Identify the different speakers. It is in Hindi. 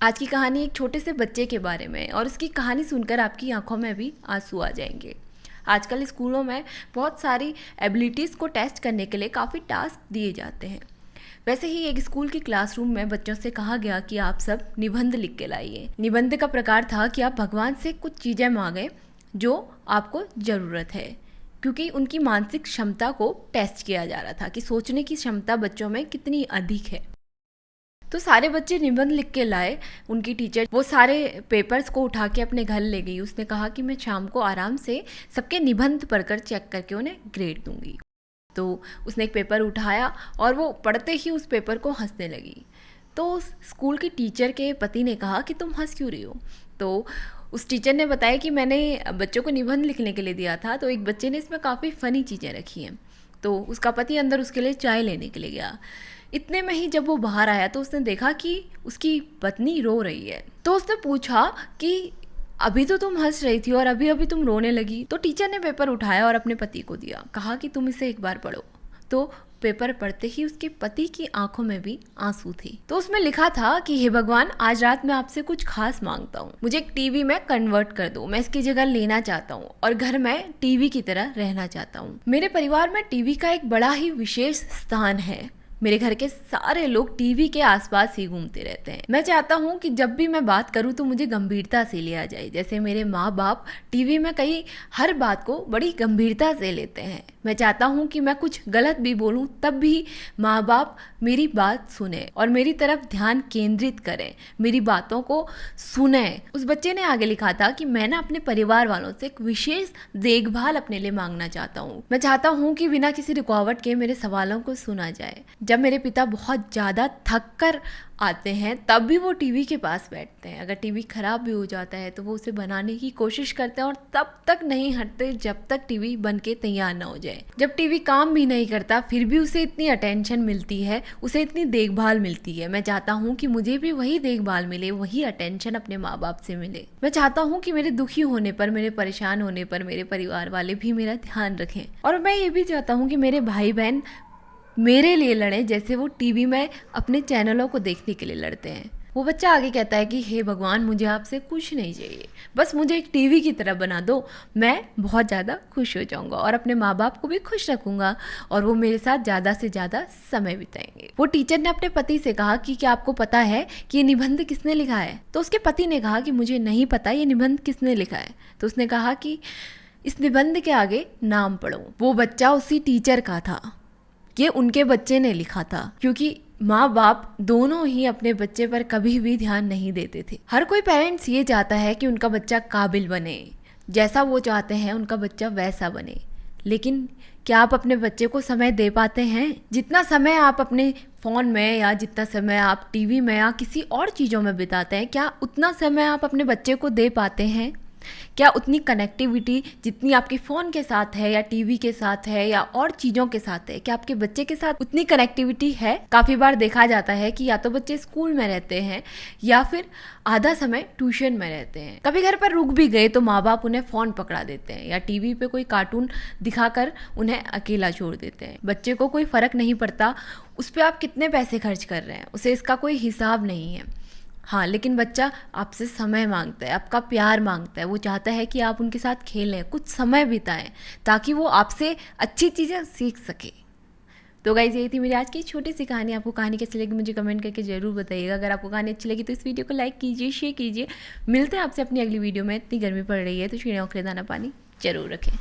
Speaker 1: आज की कहानी एक छोटे से बच्चे के बारे में है और उसकी कहानी सुनकर आपकी आंखों में भी आंसू आ जाएंगे। आजकल स्कूलों में बहुत सारी एबिलिटीज़ को टेस्ट करने के लिए काफ़ी टास्क दिए जाते हैं। वैसे ही एक स्कूल की क्लासरूम में बच्चों से कहा गया कि आप सब निबंध लिख के लाइए। निबंध का प्रकार था कि आप भगवान से कुछ चीज़ें मांगें जो आपको ज़रूरत है, क्योंकि उनकी मानसिक क्षमता को टेस्ट किया जा रहा था कि सोचने की क्षमता बच्चों में कितनी अधिक है। तो सारे बच्चे निबंध लिख के लाए। उनकी टीचर वो सारे पेपर्स को उठा के अपने घर ले गई। उसने कहा कि मैं शाम को आराम से सबके निबंध पढ़कर चेक करके उन्हें ग्रेड दूंगी। तो उसने एक पेपर उठाया और वो पढ़ते ही उस पेपर को हंसने लगी। तो उस स्कूल की टीचर के पति ने कहा कि तुम हंस क्यों रही हो। तो उस टीचर ने बताया कि मैंने बच्चों को निबंध लिखने के लिए दिया था, तो एक बच्चे ने इसमें काफ़ी फ़नी चीज़ें रखी हैं। तो उसका पति अंदर उसके लिए चाय लेने के लिए गया। इतने में ही जब वो बाहर आया तो उसने देखा कि उसकी पत्नी रो रही है। तो उसने पूछा कि अभी तो तुम हंस रही थी और अभी अभी तुम रोने लगी। तो टीचर ने पेपर उठाया और अपने पति को दिया, कहा कि तुम इसे एक बार पढ़ो। तो पेपर पढ़ते ही उसके पति की आंखों में भी आंसू थे। तो उसमें लिखा था कि हे भगवान, आज रात मैं आपसे कुछ खास मांगता हूँ। मुझे एक टीवी में कन्वर्ट कर दो। मैं इसकी जगह लेना चाहता हूँ और घर में टीवी की तरह रहना चाहता हूँ। मेरे परिवार में टीवी का एक बड़ा ही विशेष स्थान है। मेरे घर के सारे लोग टीवी के आसपास ही घूमते रहते हैं। मैं चाहता हूँ कि जब भी मैं बात करूँ तो मुझे गंभीरता से लिया जाए। जैसे मेरे माँ बाप टीवी में कई हर बात को बड़ी गंभीरता से लेते हैं। मैं चाहता हूँ कि मैं कुछ गलत भी बोलूँ तब भी माँ बाप मेरी बात सुने और मेरी तरफ ध्यान केंद्रित करें, मेरी बातों को सुने। उस बच्चे ने आगे लिखा था कि मैं ना अपने परिवार वालों से एक विशेष देखभाल अपने लिए मांगना चाहता हूँ। मैं चाहता हूँ कि बिना किसी रुकावट के मेरे सवालों को सुना जाए। जब मेरे पिता बहुत ज़्यादा थक कर आते हैं तब भी वो टीवी के पास बैठते हैं। अगर टीवी ख़राब भी हो जाता है तो वो उसे बनाने की कोशिश करते हैं और तब तक नहीं हटते जब तक टीवी बन के तैयार ना हो जाए। जब टीवी काम भी नहीं करता फिर भी उसे इतनी अटेंशन मिलती है, उसे इतनी देखभाल मिलती है। मैं चाहता हूँ कि मुझे भी वही देखभाल मिले, वही अटेंशन अपने माँ बाप से मिले। मैं चाहता हूँ कि मेरे दुखी होने पर, मेरे परेशान होने पर मेरे परिवार वाले भी मेरा ध्यान रखें। और मैं ये भी चाहता हूँ कि मेरे भाई बहन मेरे लिए लड़ें जैसे वो टीवी में अपने चैनलों को देखने के लिए लड़ते हैं। वो बच्चा आगे कहता है कि हे भगवान, मुझे आपसे कुछ नहीं चाहिए, बस मुझे एक टीवी की तरह बना दो। मैं बहुत ज़्यादा खुश हो जाऊंगा और अपने माँ बाप को भी खुश रखूंगा और वो मेरे साथ ज़्यादा से ज़्यादा समय बिताएंगे। वो टीचर ने अपने पति से कहा कि क्या आपको पता है कि ये निबंध किसने लिखा है। तो उसके पति ने कहा कि मुझे नहीं पता ये निबंध किसने लिखा है। तो उसने कहा कि इस निबंध के आगे नाम पढ़ो। वो बच्चा उसी टीचर का था, ये उनके बच्चे ने लिखा था, क्योंकि माँ बाप दोनों ही अपने बच्चे पर कभी भी ध्यान नहीं देते थे। हर कोई पेरेंट्स ये चाहता है कि उनका बच्चा काबिल बने, जैसा वो चाहते हैं उनका बच्चा वैसा बने। लेकिन क्या आप अपने बच्चे को समय दे पाते हैं? जितना समय आप अपने फ़ोन में या जितना समय आप टीवी में या किसी और चीज़ों में बिताते हैं, क्या उतना समय आप अपने बच्चे को दे पाते हैं? क्या उतनी कनेक्टिविटी जितनी आपके फ़ोन के साथ है या टीवी के साथ है या और चीज़ों के साथ है, क्या आपके बच्चे के साथ उतनी कनेक्टिविटी है? काफ़ी बार देखा जाता है कि या तो बच्चे स्कूल में रहते हैं या फिर आधा समय ट्यूशन में रहते हैं। कभी घर पर रुक भी गए तो माँ बाप उन्हें फ़ोन पकड़ा देते हैं या टीवी पे कोई कार्टून दिखाकर उन्हें अकेला छोड़ देते हैं। बच्चे को कोई फ़र्क नहीं पड़ता उस पर आप कितने पैसे खर्च कर रहे हैं, उसे इसका कोई हिसाब नहीं है। हाँ, लेकिन बच्चा आपसे समय मांगता है, आपका प्यार मांगता है। वो चाहता है कि आप उनके साथ खेलें, कुछ समय बिताएं, ताकि वो आपसे अच्छी चीज़ें सीख सके। तो गाइस, यही थी मेरी आज की छोटी सी कहानी। आपको कहानी कैसी लगी मुझे कमेंट करके ज़रूर बताइएगा। अगर आपको कहानी अच्छी लगी तो इस वीडियो को लाइक कीजिए, शेयर कीजिए। मिलते हैं आपसे अपनी अगली वीडियो में। इतनी गर्मी पड़ रही है तो चिड़ियों के लिए दाना पानी जरूर रखें।